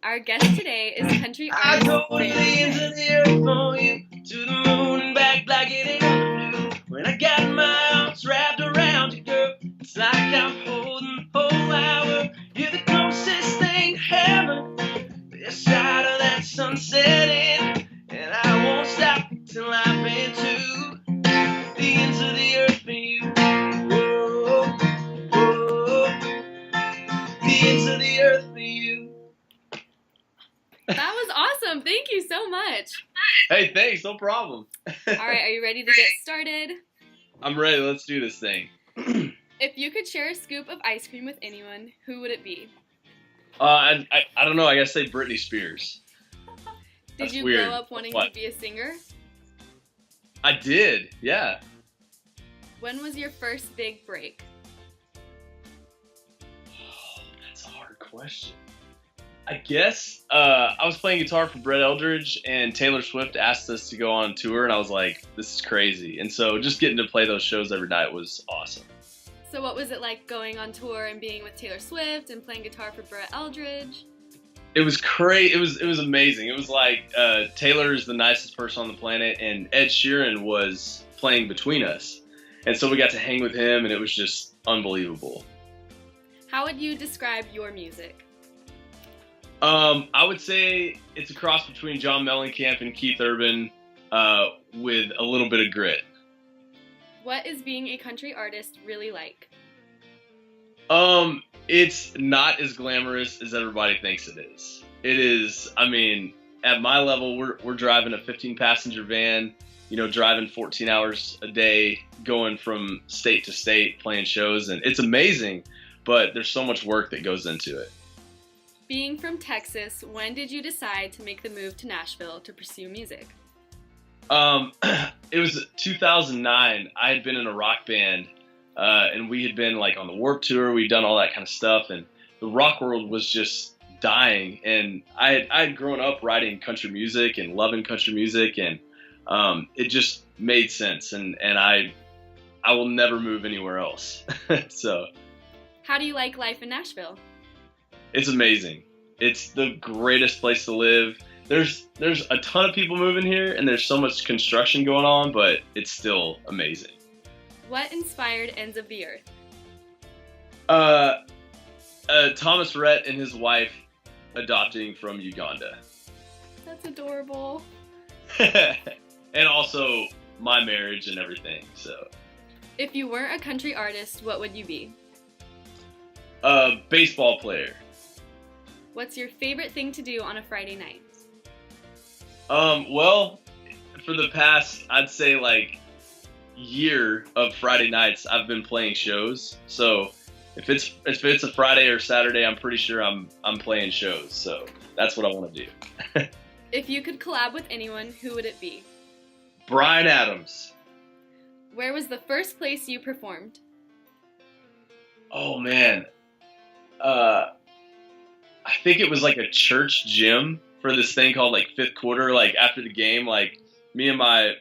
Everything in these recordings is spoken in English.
Our guest today is country I artist go Brandon. into the earth for you, to the moon and back like it ain't nothing new. When I got my arms wrapped around you, girl, it's like I'm holding the whole hour. You're the closest thing to heaven, this side of that sun setting. And I won't stop till I've been to the ends of the earth for you. Whoa, whoa, the ends of the earth for you. That was awesome. Thank you so much. Hey, thanks. No problem. All right, are you ready to get started? I'm ready. Let's do this thing. If you could share a scoop of ice cream with anyone, who would it be? I don't know. I gotta say Britney Spears. Did That's you weird. grow up wanting What? to be a singer? I did. Yeah. When was your first big break? Oh, that's a hard question. I guess I was playing guitar for Brett Eldridge, and Taylor Swift asked us to go on tour, and I was like, "This is crazy." And so just getting to play those shows every night was awesome. So what was it like going on tour and being with Taylor Swift and playing guitar for Brett Eldridge? It was crazy. It was amazing. It was like Taylor is the nicest person on the planet, and Ed Sheeran was playing between us, and so we got to hang with him, and it was just unbelievable. How would you describe your music? I would say it's a cross between John Mellencamp and Keith Urban, with a little bit of grit. What is being a country artist really like? It's not as glamorous as everybody thinks it is. It is. I mean, at my level, we're driving a 15-passenger van, driving 14 hours a day, going from state to state, playing shows, and it's amazing. But there's so much work that goes into it. Being from Texas, when did you decide to make the move to Nashville to pursue music? It was 2009. I had been in a rock band, and we had been like on the Warped Tour. We'd done all that kind of stuff, and the rock world was just dying. And I had grown up writing country music and loving country music, and it just made sense. And I will never move anywhere else. So How do you like life in Nashville? it's amazing. It's the greatest place to live. There's a ton of people moving here, and there's so much construction going on, but it's still amazing. What inspired Ends of the Earth? Thomas Rhett and his wife adopting from Uganda. That's adorable. And also my marriage and everything. So, If you weren't a country artist, what would you be? baseball player. What's your favorite thing to do on a Friday night? Well, for the past, I'd say like year of Friday nights, I've been playing shows. So if it's a Friday or Saturday, I'm pretty sure I'm playing shows. So that's what I want to do. If you could collab with anyone, who would it be? Bryan Adams. Where was the first place you performed? Oh man. I think it was like a church gym for this thing called like Fifth Quarter. Like after the game, like me and my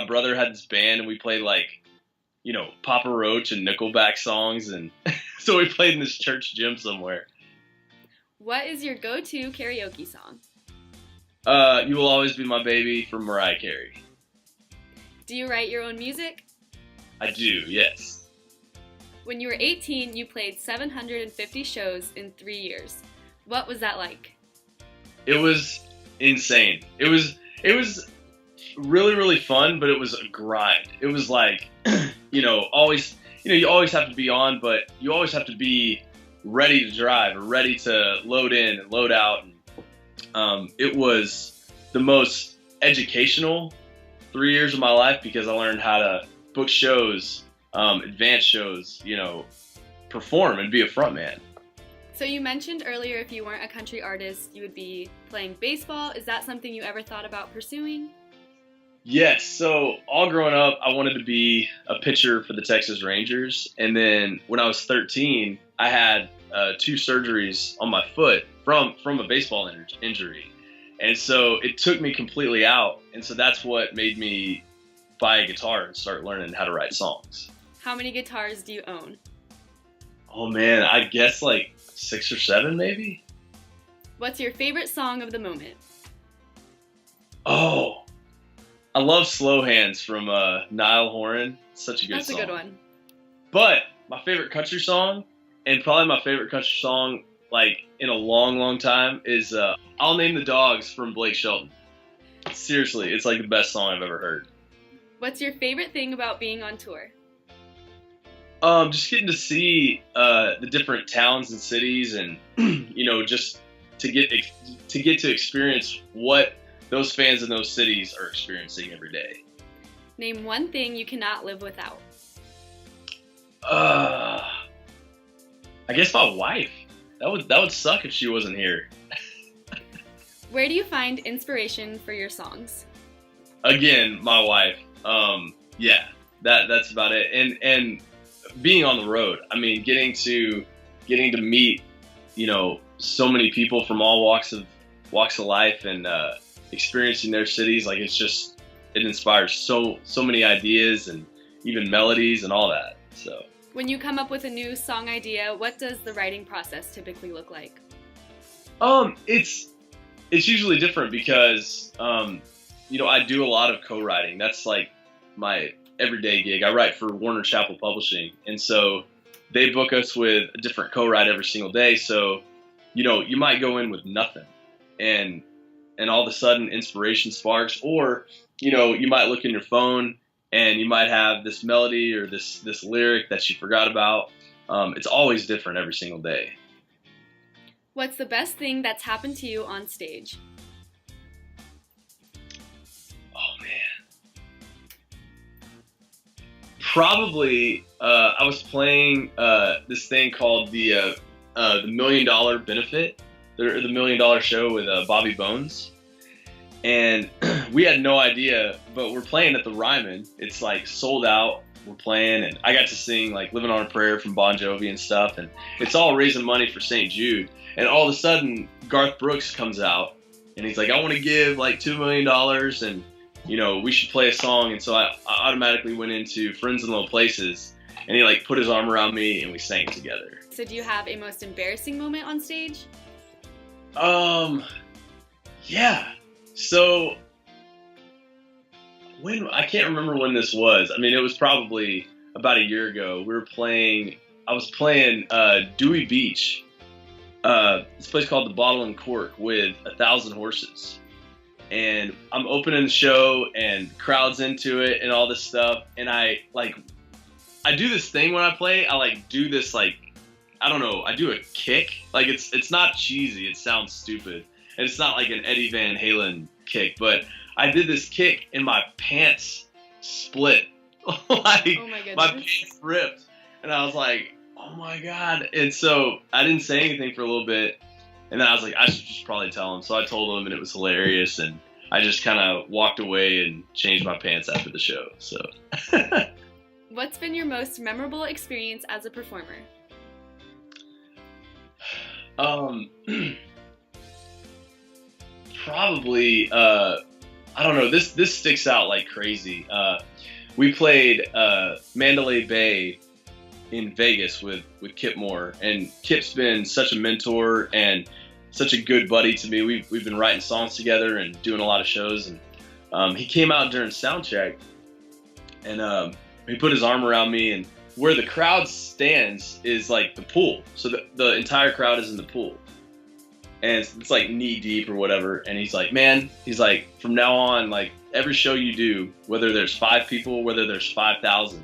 brother had this band, and we played like, Papa Roach and Nickelback songs, and so we played in this church gym somewhere. What is your go-to karaoke song? You Will Always Be My Baby from Mariah Carey. Do you write your own music? I do, yes. When you were 18, you played 750 shows in 3 years. What was that like? It was insane. It was really, really fun, but it was a grind. It was like, always, you always have to be on, but you always have to be ready to drive or ready to load in and load out. And, it was the most educational 3 years of my life because I learned how to book shows, advance shows, perform and be a front man. So you mentioned earlier if you weren't a country artist, you would be playing baseball. Is that something you ever thought about pursuing? Yes. So all growing up, I wanted to be a pitcher for the Texas Rangers. And then when I was 13, I had 2 surgeries on my foot from a baseball injury. And so it took me completely out. And so that's what made me buy a guitar and start learning how to write songs. How many guitars do you own? Oh man, I guess like 6 or 7 maybe. What's your favorite song of the moment? Oh, I love Slow Hands from Niall Horan. Such a good That's song. a good one. But my favorite country song, and probably my favorite country song like in a long, long time, is I'll Name the Dogs from Blake Shelton. Seriously, it's like the best song I've ever heard. What's your favorite thing about being on tour? Just getting to see the different towns and cities, and just to get to experience what those fans in those cities are experiencing every day. Name one thing you cannot live without. I guess my wife. That would suck if she wasn't here. Where do you find inspiration for your songs? Again, my wife. Yeah, that's about it. And being on the road. I mean, getting to meet, so many people from all walks of life, and experiencing their cities. Like, it inspires so many ideas and even melodies and all that. So when you come up with a new song idea, what does the writing process typically look like? It's usually different because I do a lot of co-writing. That's like my everyday gig. I write for Warner Chappell Publishing, and so they book us with a different co-write every single day. So you might go in with nothing, and all of a sudden inspiration sparks, or you might look in your phone and you might have this melody or this lyric that you forgot about. It's always different every single day. What's the best thing that's happened to you on stage? Oh man, probably I was playing this thing called the $1 Million Benefit, the $1 Million Show with Bobby Bones. And we had no idea, but we're playing at the Ryman. It's like sold out. We're playing, and I got to sing like "Living on a Prayer" from Bon Jovi and stuff. And it's all raising money for St. Jude. And all of a sudden, Garth Brooks comes out, and he's like, "I want to give like $2 million, and we should play a song." And so I automatically went into "Friends in Low Places," and he like put his arm around me, and we sang together. So do you have a most embarrassing moment on stage? Yeah. So I can't remember when this was. I mean, it was probably about a year ago. I was playing Dewey Beach, this place called the Bottle and Cork, with 1,000 horses. And I'm opening the show, and crowd's into it and all this stuff. And I do this thing when I play. I do this I do a kick. Like, it's not cheesy. It sounds stupid. And it's not like an Eddie Van Halen kick, but I did this kick and my pants split. Oh my goodness. My pants ripped. And I was like, oh my God. And so I didn't say anything for a little bit. And then I was like, I should just probably tell him. So I told him, and it was hilarious. And I just kind of walked away and changed my pants after the show. So. What's been your most memorable experience as a performer? Probably, I don't know. This sticks out like crazy. We played Mandalay Bay in Vegas with Kip Moore, and Kip's been such a mentor and such a good buddy to me. We've been writing songs together and doing a lot of shows, and he came out during soundcheck, and he put his arm around me, and where the crowd stands is like the pool, so the entire crowd is in the pool. And it's like knee deep or whatever. And he's like, man, from now on, like every show you do, whether there's 5 people, whether there's 5,000,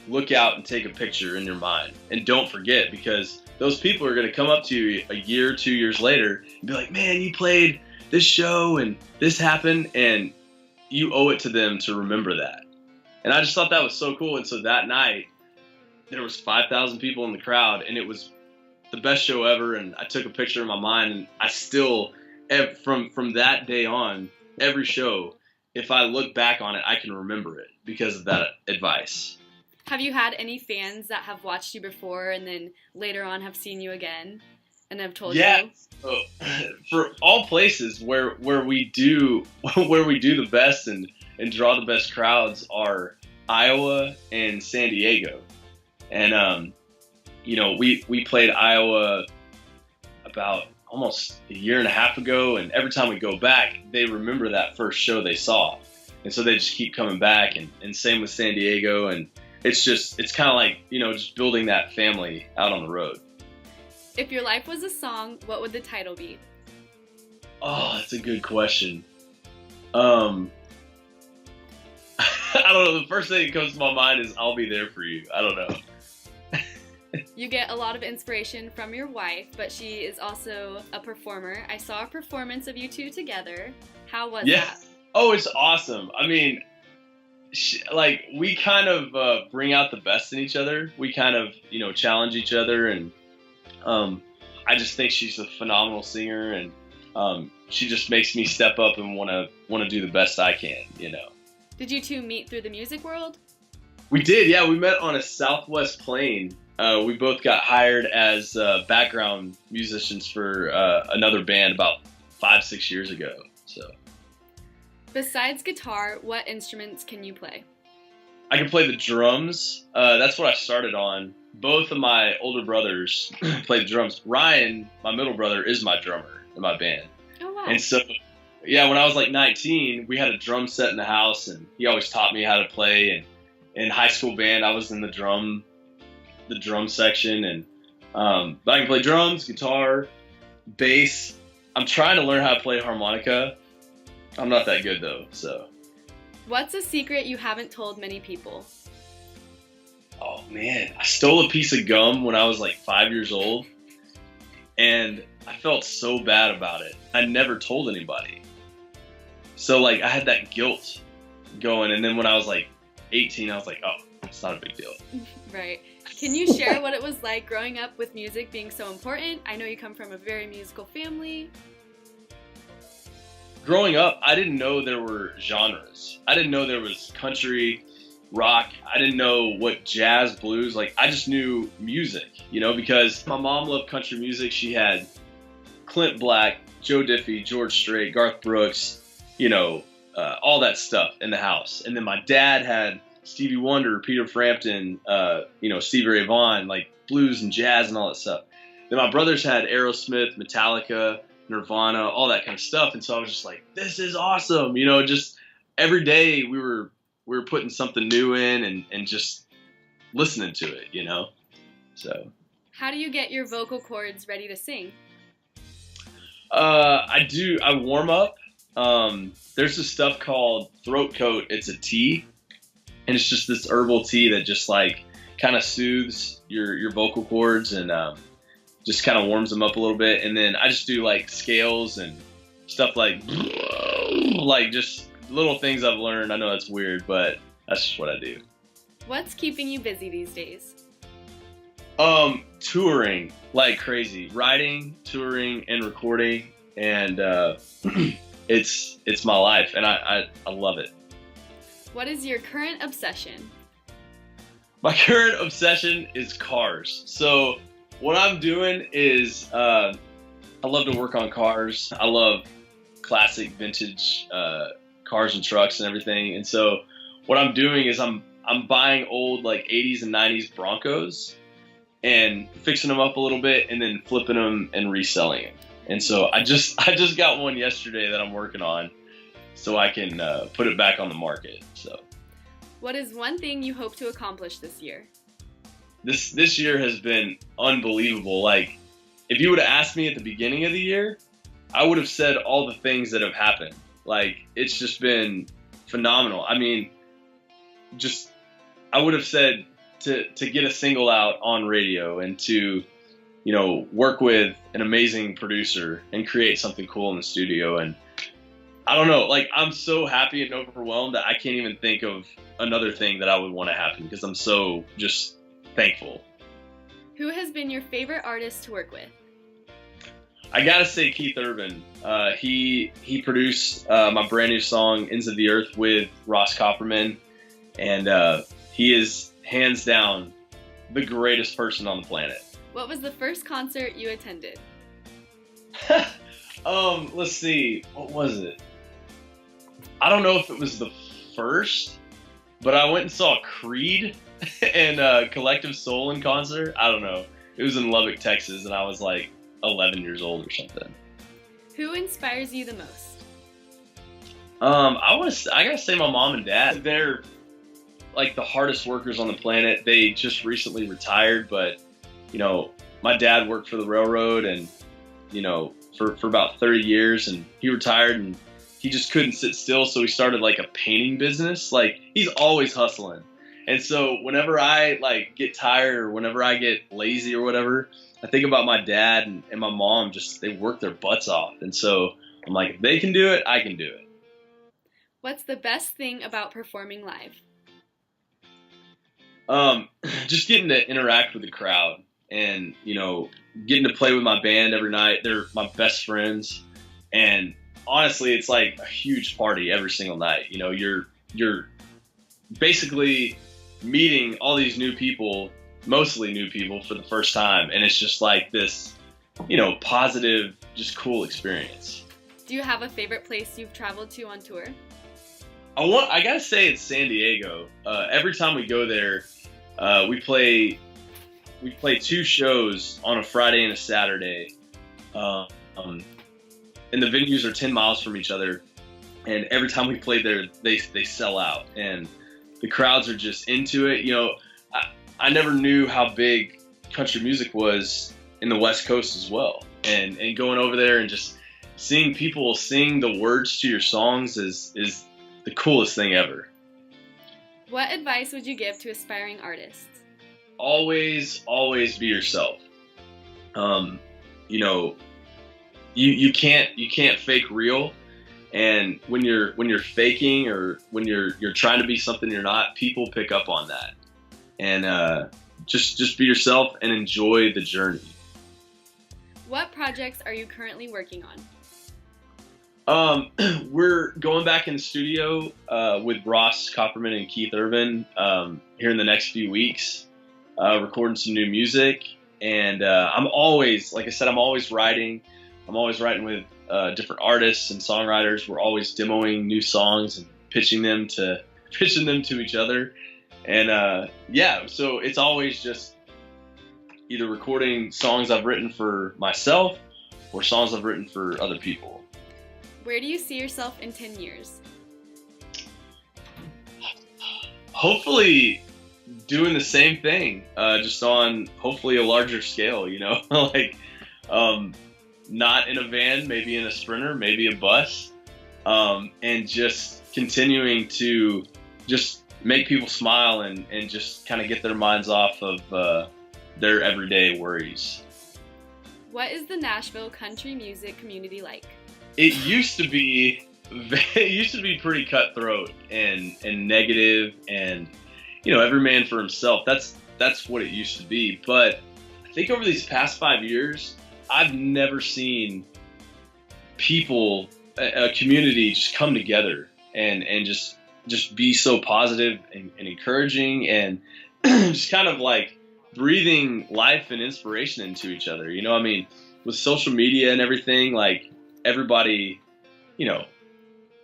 look out and take a picture in your mind. And don't forget, because those people are going to come up to you a year, 2 years later and be like, man, you played this show and this happened. And you owe it to them to remember that. And I just thought that was so cool. And so that night, there was 5,000 people in the crowd, and it was the best show ever. And I took a picture in my mind, and I still, from that day on, every show, if I look back on it, I can remember it because of that advice. Have you had any fans that have watched you before and then later on have seen you again and have told you? Oh, for all places where we do the best and draw the best crowds are Iowa and San Diego. And we played Iowa about almost a year and a half ago, and every time we go back, they remember that first show they saw, and so they just keep coming back. And same with San Diego, and it's kind of like, you know, just building that family out on the road. If your life was a song, what would the title be? Oh, that's a good question. I don't know. The first thing that comes to my mind is "I'll Be There for You." I don't know. You get a lot of inspiration from your wife, but she is also a performer. I saw a performance of you two together. How was that? Oh, it's awesome. I mean, we kind of bring out the best in each other. We kind of, you know, challenge each other, and I just think she's a phenomenal singer, and she just makes me step up and want to do the best I can, you know. Did you two meet through the music world? We did, yeah. We met on a Southwest plane. We both got hired as background musicians for another band about 5-6 years ago. So, besides guitar, what instruments can you play? I can play the drums. That's what I started on. Both of my older brothers play the drums. Ryan, my middle brother, is my drummer in my band. Oh, wow. And so, yeah, when I was like 19, we had a drum set in the house, and he always taught me how to play. And in high school band, I was in the drum section, and but I can play drums, guitar, bass. I'm trying to learn how to play harmonica. I'm not that good though. So, what's a secret you haven't told many people? Oh man, I stole a piece of gum when I was like 5 years old, and I felt so bad about it. I never told anybody. So like I had that guilt going, and then when I was like 18, I was like, oh, it's not a big deal. Right. Can you share what it was like growing up with music being so important? I know you come from a very musical family. Growing up, I didn't know there were genres. I didn't know there was country, rock. I didn't know what jazz, blues, like I just knew music, you know, because my mom loved country music. She had Clint Black, Joe Diffie, George Strait, Garth Brooks, you know, all that stuff in the house. And then my dad had Stevie Wonder, Peter Frampton, you know, Stevie Ray Vaughan, like blues and jazz and all that stuff. Then my brothers had Aerosmith, Metallica, Nirvana, all that kind of stuff. And so I was just like, this is awesome. You know, just every day we were putting something new in and just listening to it, you know? So. How do you get your vocal cords ready to sing? I warm up. There's this stuff called throat coat. It's a tea. And it's just this herbal tea that just like kind of soothes your vocal cords and just kind of warms them up a little bit. And then I just do like scales and stuff like just little things I've learned. I know that's weird, but that's just what I do. What's keeping you busy these days? Touring like crazy, writing, touring, and recording, and it's my life, and I love it. What is your current obsession? My current obsession is cars. So what I'm doing is I love to work on cars. I love classic vintage cars and trucks and everything. And so what I'm doing is I'm buying old like 80s and 90s Broncos and fixing them up a little bit and then flipping them and reselling them. And so I just got one yesterday that I'm working on so I can put it back on the market. So what is one thing you hope to accomplish this year? This year has been unbelievable. Like if you would have asked me at the beginning of the year, I would have said all the things that have happened. Like it's just been phenomenal. I mean, just I would have said to get a single out on radio and to, you know, work with an amazing producer and create something cool in the studio. And I don't know, like I'm so happy and overwhelmed that I can't even think of another thing that I would want to happen because I'm so just thankful. Who has been your favorite artist to work with? I gotta say Keith Urban. He produced my brand new song "Ends of the Earth" with Ross Copperman, and he is hands down the greatest person on the planet. What was the first concert you attended? Let's see. What was it? I don't know if it was the first, but I went and saw Creed and Collective Soul in concert. I don't know. It was in Lubbock, Texas, and I was like 11 years old or something. Who inspires you the most? I gotta say my mom and dad. They're like the hardest workers on the planet. They just recently retired, but you know, my dad worked for the railroad and you know, for about 30 years, and he retired and he just couldn't sit still, so he started like a painting business. Like he's always hustling. And so whenever I like get tired or whenever I get lazy or whatever, I think about my dad and my mom. Just they work their butts off, and so I'm like, if they can do it, I can do it. What's the best thing about performing live? Just getting to interact with the crowd, and you know, getting to play with my band every night. They're my best friends, and honestly, it's like a huge party every single night. You know, you're basically meeting all these new people, mostly new people for the first time, and it's just like this, you know, positive, just cool experience. Do you have a favorite place you've traveled to on tour? I gotta say it's San Diego. Every time we go there, we play 2 shows on a Friday and a Saturday, and the venues are 10 miles from each other. And every time we play there, they sell out, and the crowds are just into it. You know, I never knew how big country music was in the West Coast as well, and going over there and just seeing people sing the words to your songs is the coolest thing ever. What advice would you give to aspiring artists? Always be yourself. You know, you can't fake real, and when you're faking or when you're trying to be something you're not, people pick up on that. And just be yourself and enjoy the journey. What projects are you currently working on? We're going back in the studio with Ross Copperman and Keith Urban here in the next few weeks, recording some new music. And I'm always, like I said, I'm always writing. I'm always writing with different artists and songwriters. We're always demoing new songs and pitching them to each other. And yeah, so it's always just either recording songs I've written for myself or songs I've written for other people. Where do you see yourself in 10 years? Hopefully doing the same thing, just on hopefully a larger scale, you know, like not in a van, maybe in a Sprinter, maybe a bus, and just continuing to just make people smile and just kind of get their minds off of their everyday worries. What is the Nashville country music community like? It used to be pretty cutthroat and negative, and you know, every man for himself. That's what it used to be. But I think over these past 5 years, I've never seen people, a community, just come together and just be so positive and encouraging, and just kind of like breathing life and inspiration into each other. You know, I mean, with social media and everything, like everybody, you know,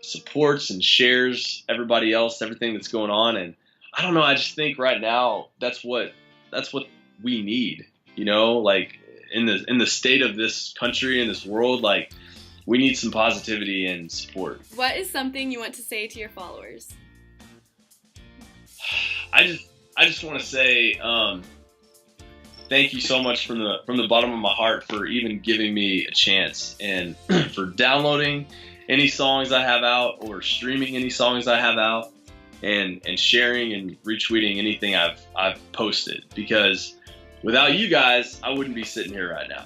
supports and shares everybody else, everything that's going on. And I don't know, I just think right now that's what we need, you know, like in the state of this country and this world, like we need some positivity and support. What is something you want to say to your followers? I just want to say thank you so much from the bottom of my heart for even giving me a chance, and for downloading any songs I have out or streaming any songs I have out, and sharing and retweeting anything I've posted, because without you guys, I wouldn't be sitting here right now.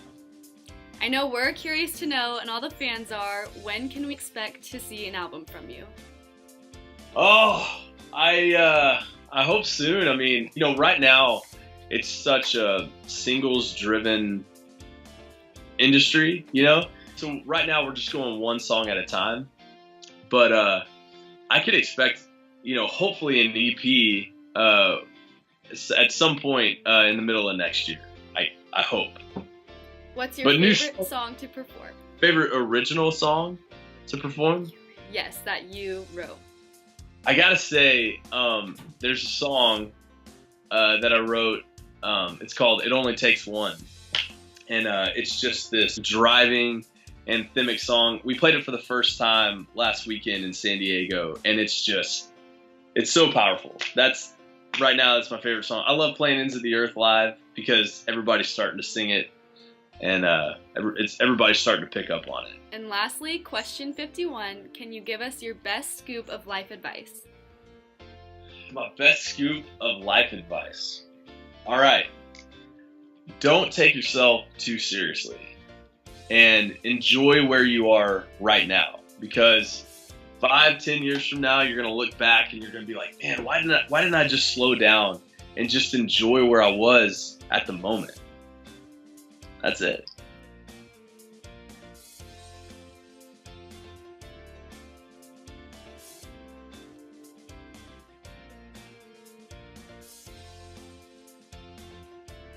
I know we're curious to know, and all the fans are, when can we expect to see an album from you? Oh, I hope soon. I mean, you know, right now it's such a singles-driven industry, you know? So right now we're just going one song at a time. But I could expect, you know, hopefully an EP at some point in the middle of next year. I hope. What's your favorite song to perform? Favorite original song to perform? Yes, that you wrote. I gotta say, there's a song that I wrote. It's called "It Only Takes One," and it's just this driving anthemic song. We played it for the first time last weekend in San Diego, and it's so powerful. Right now, that's my favorite song. I love playing Ends of the Earth live because everybody's starting to sing it, and everybody's starting to pick up on it. And lastly, question 51, can you give us your best scoop of life advice? My best scoop of life advice. All right. Don't take yourself too seriously and enjoy where you are right now, because 5-10 years from now, you're going to look back and you're going to be like, man, why didn't I just slow down and just enjoy where I was at the moment? That's it.